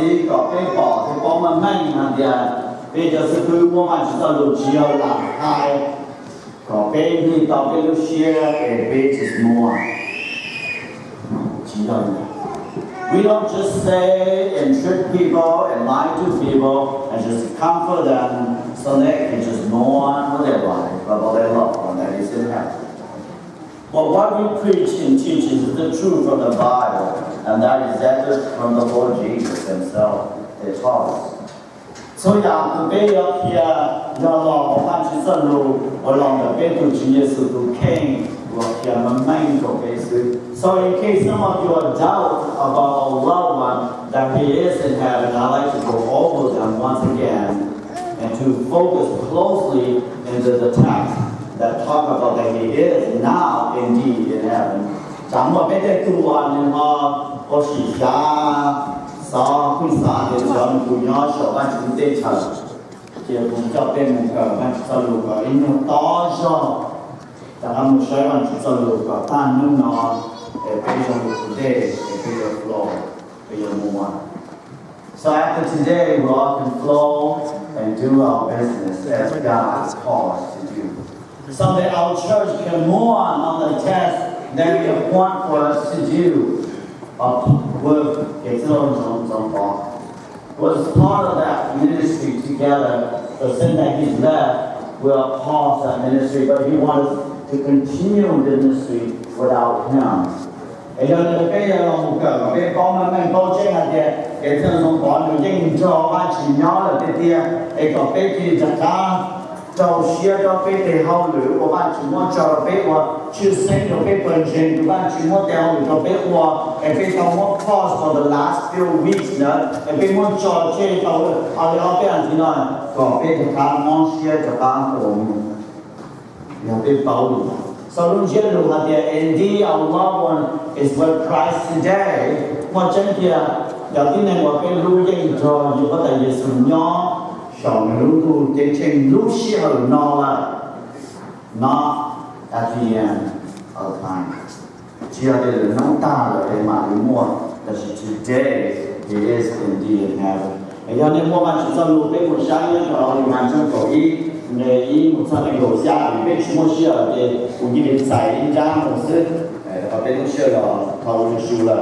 sĩ có cái bỏ thì có mà mạnh hàng thì bây giờ sẽ cứ mua mà chỉ tao lụt chiều làm hai có cái thì tao cái lúc xưa cái bây giờ mua chỉ là we don't just say and trick people and lie to people and just comfort them so they can just go on with their life about their loved one that is in heaven. But what we preach and teach is the truth from the Bible, and that is that from the Lord Jesus Himself. It taught us. So, to be up here, your Lord, along the way to Jesus who came, so in case some of you are doubt about our loved one that He is in heaven, I'd like to go over them once again and to focus closely into the text that talk about that He is now indeed in heaven. Chẳng một cái đây tu anh họ có sĩ xa sao quy xa để cho mình cùng nhau sở ban chúng tên thật chỉ cùng cho tên mình ở ban sở lục ở in nó to cho chẳng một số ban sở lục ở tan nước nó để bây giờ lục để bây giờ flow bây giờ mua. So after today, we all can flow and do our business as God called us to do. So that our church can move on the task that we want for us to do. Was part of that ministry together. The sin that He's left will pause that ministry, but He wants to continue the ministry without Him. Bây giờ bây giờ một cái con mình có chơi là cái thân không có được nhưng cho ba chỉ nhớ là cái kia cái có cái gì chắc chắn cho xia cho cái để hậu lửa của bạn chỉ muốn cho cái của chưa sinh được cái phần trình của bạn chỉ muốn đeo được cho cái của cái trong một pause for the last few weeks nữa cái muốn cho chơi cho ở đó cái anh thì nói có cái chắc chắn muốn xia cho bạn của mình nhiều cái bảo đảm. So indeed our loved one is with Christ today. Một chân kia, đầu tiên này một cái lưu danh cho như có thể Giêsu nhỏ, sau này lưu tu cái trên lưu xia ở nó là not at the end of time. Chỉ là để nó ta là để mà lưu mua, là today He is indeed in heaven. Bây giờ nên mua mà chỉ cho lưu cái một sáng nhất rồi lưu hành trong cổ ý. Người ý một số này đổ ra thì biết chúng tôi share thì cũng như đến giải ra một số và bên chúng share là thầu được siêu là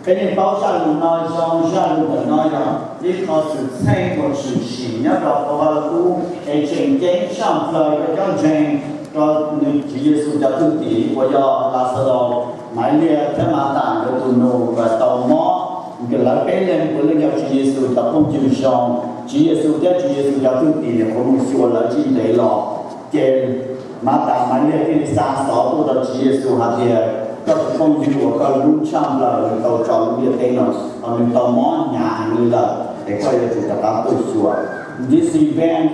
cái này báo ra luôn nói xong ra luôn nói là đi có sự thay một sự chỉ nhớ đó và cũng cái trình kiến sang lời cái chương trình cho Chúa Giêsu đã tự tỷ của do Lazaro mãi lia thế mà tạm được tụi nô và tàu mó cái là cái lên của linh Chúa Giêsu đã không chịu xong Chúa Giêsu đã tự tỷ để không xua là chỉ để lọ cái mà tạm mãi lia cái xa xó của Chúa Giêsu hạt địa các công việc của các lúc chăm là tàu tròn như thế nào mình tàu món nhà như là để quay lại chúng ta đã tự xua. This event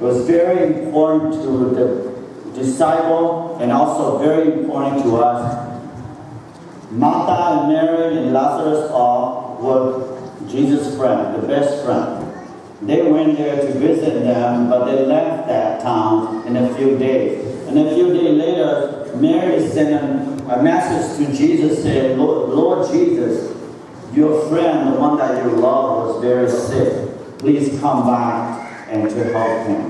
was very important to the disciple and also very important to us. Martha and Mary and Lazarus were Jesus' friend, the best friend. They went there to visit them, but they left that town in a few days. And a few days later, Mary sent a message to Jesus saying, Lord Jesus, your friend, the one that you love, was very sick. Please come back and to help him.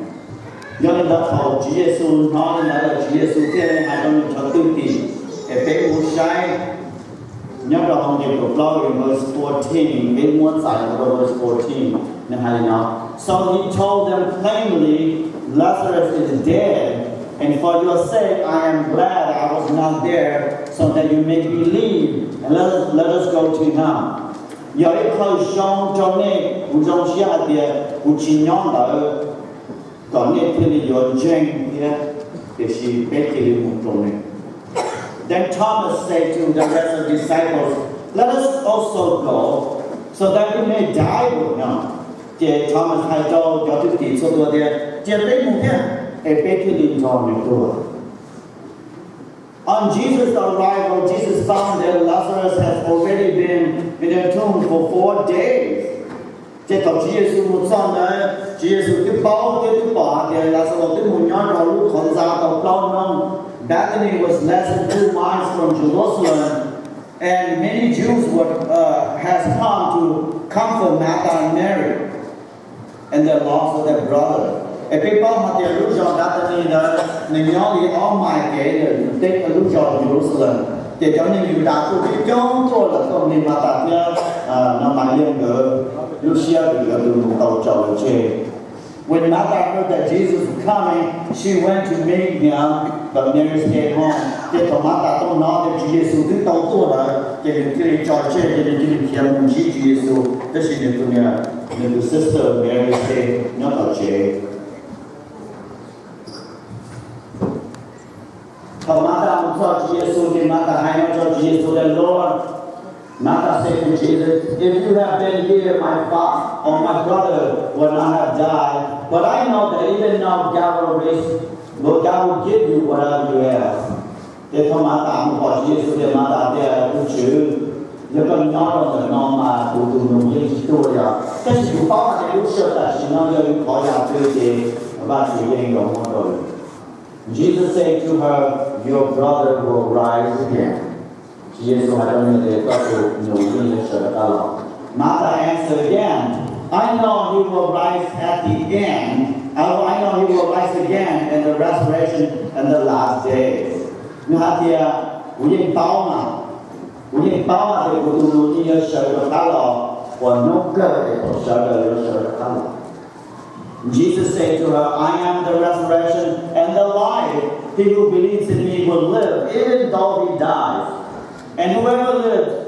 Do nên là thầu Chúa Giêsu nói là Chúa Giêsu thế hai con cho tư tỷ cái bé u sai nhớ là hồng điệp của Paul in verse 14 cái muốn giải của verse 14 nên hay nói so he told them plainly Lazarus is dead and for your sake I am glad I was not there so that you may believe and let us go to him. Giờ cái khơi sông cho nên u trong xia địa u chỉ nhon là còn nên thì dọn dẹp thì chỉ biết thì một trong này. Then Thomas said to the rest of the disciples, "Let us also go, so that we may die with him." Thì Thomas hay cho thứ tỷ sốตัวเดียวจะได้หมู่เนี่ยbiết thì cho mìnhตัว. On Jesus' arrival, Jesus found that Lazarus had already been in the tomb for 4 days. Thế tàu Chúa Giêsu một xong đấy, Chúa Giêsu cái bao cái bỏ thì là sau đó cái một nhóm rồi lúc còn ra tàu cao nông. Bethany was less than 2 miles from Jerusalem, And many Jews has come to comfort Martha and Mary and the loss of their brother. And people had their illusion that the nearly all my gate, take illusion of Jerusalem. They don't need you that to be young to the company Matania, no my younger, Lucia, the when Martha heard that Jesus was coming, she went to meet him, but Mary stayed home. They told Martha don't know that Jesus is going to George, Jesus. This is the sister Mary said, not a Martha saw Jesus, and Martha hung on Jesus, the Lord. Martha said to Jesus, if you have been here, my father or my brother would not have died. But I know that even now God will give you whatever you ask. They told Martha, for Jesus, the Martha there to choose. You're going to know the normal to do no story. That's you follow the sure that she knows you call out Tuesday about you getting your mother. Jesus said to her, your brother will rise again. Jesus had only the Martha answered again, I know he will rise at the end. I know he will rise again in the resurrection and the last days. You have here, we didn't bow the good in your shirt of color, or no good or shirt of color. Jesus said to her, I am the resurrection and the life. He who believes in me will live, even though he dies. And whoever lives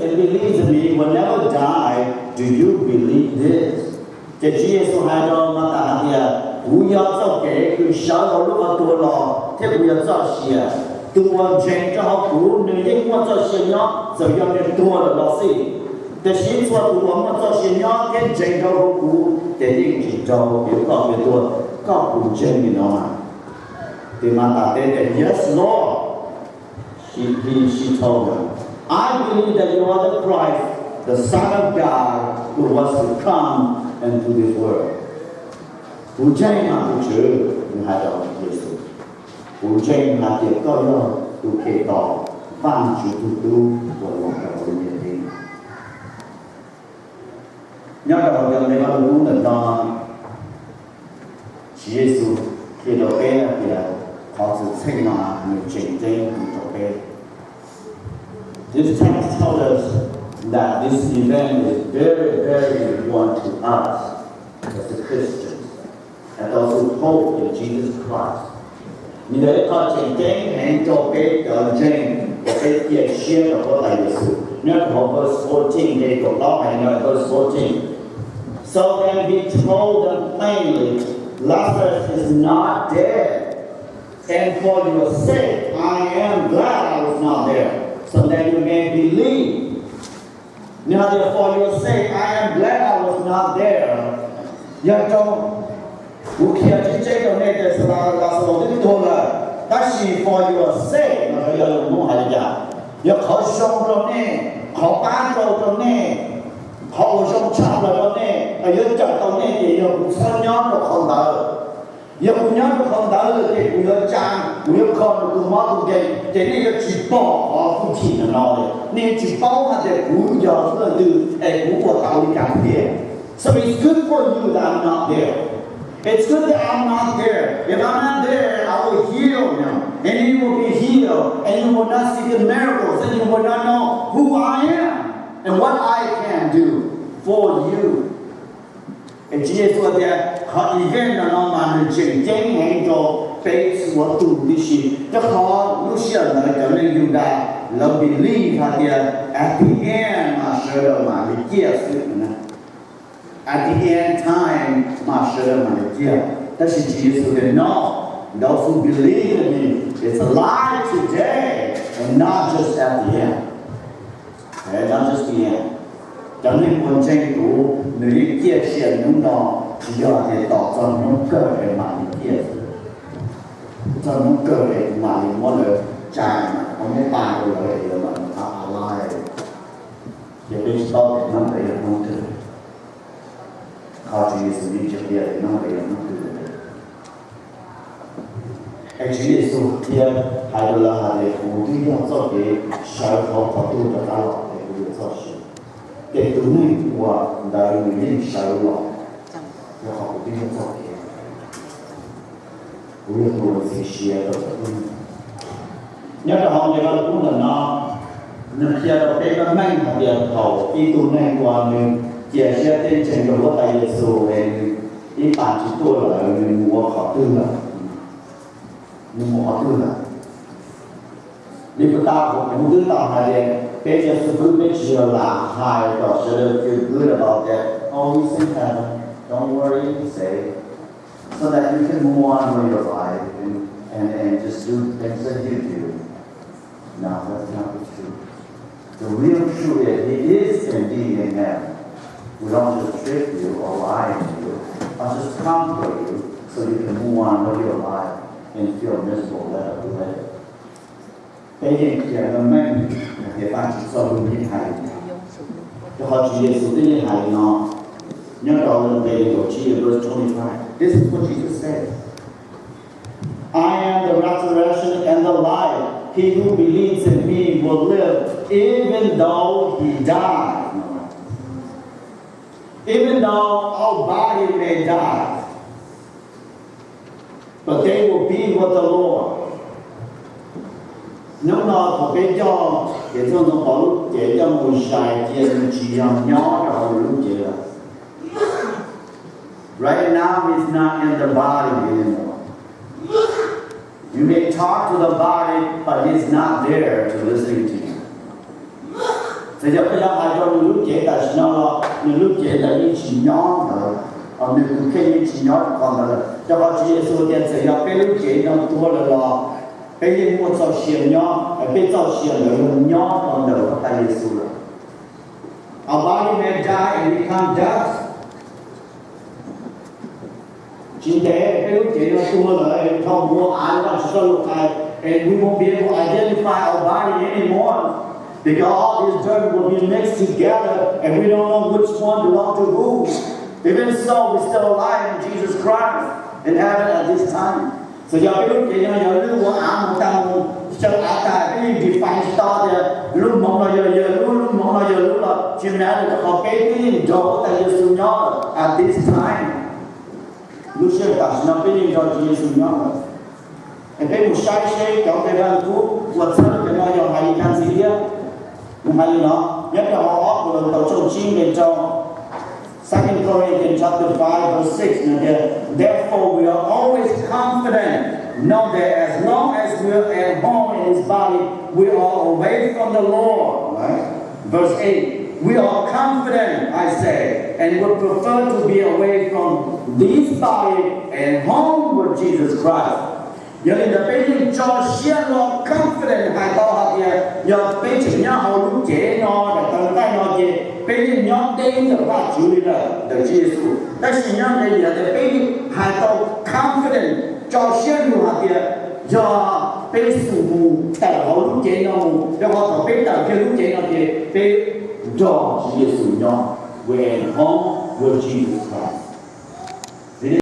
and believes in me will never die. Do you believe this? That Jesus had on Matthew, we are so gay, we shall look at the law, take we are so sheer. To one change of who knew you want to see not, so you're the door of the sea. The sheets were to one to see not, get change of who, they didn't go, you got the door, God will change in on. The Matthew said, yes, Lord. She told him, I believe that you are the Christ, the Son of God, who was to come into this world. Who came out to church and had our Jesus. Who came out to go to keep off, find you to do what you did. Nhớ đầu giờ này bạn muốn được cho Jesus khi đó bé thì có sự sinh mà người chỉnh trên chỗ bé. This text tells us that this event is very, very important to us as a Christians, and those who hope in Jesus Christ. Như thế có chỉnh trên hẹn cho bé ở trên cái việc share của Đại Giêsu. Nhớ của verse 14 để của đó hay nói verse 14. So then he told them plainly, Lazarus is not dead, and for your sake I am glad I was not there, so that you may believe. Now therefore your sake I am glad I was not there. Nhớ trong vũ khí chính chế của này thì là sự tin tôi là that she for your sake mà bây giờ muốn hay là giờ họ sống rồi nè, họ bán rồi nè. Họ sống chạm là đó nè, ở dưới chợ tàu nè thì giờ cũng sao nhớ được không đỡ, giờ cũng nhớ được không đỡ thì cũng nhớ trang, cũng nhớ con cũng mất cũng vậy, thì này giờ chỉ bỏ họ không chỉ là nó đấy, nên chỉ bảo là để cũng giờ là từ cũng của tàu đi cảng biển, so it's good for you that I'm not there. It's good that I'm not there. If I'm not there, I will heal him, and he will be healed, and you will not see the miracles, and you will not know who I am. And what I can do for you. And Jesus was there, họ event nó mà mình chỉnh chén hẹn cho bé của tụi đi xí. Cho họ lúc xưa là trở nên dùng đà là believe hả thì at the end mà sợ đâu mà bị chia sự nữa. At the end time mà sợ đâu mà bị chia. Đó là Jesus said, no, those who believe in me, it's alive today and not just at the end. And not just the end. Cho nên quân tranh của người chia sẻ những đó chỉ do để tỏ cho những cơ thể mà mình chia cho những cơ thể mà mình muốn được trải không biết bài của lời để mà alive. Thì bây giờ nó phải là không được. Họ chỉ xử lý trực tiếp để nó phải là không được. 主耶穌啲喺度啦，係無端要做嘅小學角度就打落嚟會做事，嘅到呢話但係已經小落，要學無端要做嘅，會有多些事喺度。因為我哋個功能啊，你睇到俾個名嘅頭，呢度呢話你介紹啲程度我睇嘅數嘅，呢辦事多啦，你冇考慮啦。你冇考慮啦，你不答我，不知道他的，別人是不必需要拉開的，是 feel good about that. Oh, he's in heaven. Don't worry, say, so that you can move on with your life and just do things that you do. No, that's not the truth. The real truth is he is indeed in heaven. We don't just trick you or lie to you, or just comfort you so you can move on with your life. And feel miserable that way. 俾人嘅個名嘅翻轉收會啲係，就好似耶穌啲係咯。因為我哋俾到主耶穌25 This is what Jesus said. I am the resurrection and the life. He who believes in me will live, even though he dies. Even though our body may die. But they will be with the Lord. Nếu nó thuộc cái cho để cho nó có lúc để cho một vài tiền chỉ nhỏ nhỏ rồi lúc chế là. Right now he's not in the body anymore. You may talk to the body, but he's not there to listen to you. Thì giờ bây giờ hai con lúc chế là nó lúc chế là những chỉ nhỏ rồi. Mình cũng khi những chỉ nhỏ còn là cho họ chỉ số tiền sẽ là cái lúc chế nó tua là cái những một số tiền nhỏ, cái số tiền là nhỏ còn đầu các tay Giêsu là. Our body may die and become dust. Chỉ để cái lúc chế nó tua là không mua ai và chỉ có ai, and we won't be able to identify our body anymore because all these dirt will be mixed together and we don't know which one belongs to who. Even so, we're still alive in Jesus Christ in heaven at this time. So giờ cái lúc vậy giờ lúc của một tâm cho cái define to lúc mong là giờ lúc mong là giờ lúc là chuyện nào được có cái chỗ tại Giêsu nhỏ at this time. Lúc xưa ta nó cái chỗ Giêsu nhỏ. Cái một sai kéo cái ra thuốc vật chất cái nó giờ hay can gì đó, hay nó nhất là họ của tổ chức chính bên trong. 2 Corinthians chapter 5 verse 6. Therefore we are always confident, know that as long as we are at home in His body, we are away from the Lord. Right? Verse 8. We are confident, I say, and would prefer to be away from this body and home with Jesus Christ. Giờ thì bây giờ cho xem nó confident hay to hạt gì, giờ bây giờ nhá họ lúc chế nó để tận tay nó gì, bây giờ nhóm tên được phát chú ý là được Giêsu. Tại sao nhóm này giờ thì bây giờ hay to confident cho xem nó hạt gì, giờ bây giờ mù tại họ lúc chế nó mù, giờ họ thọ bây giờ cái lúc chế nó gì, bây giờ Giêsu nhóm về home with Jesus Christ.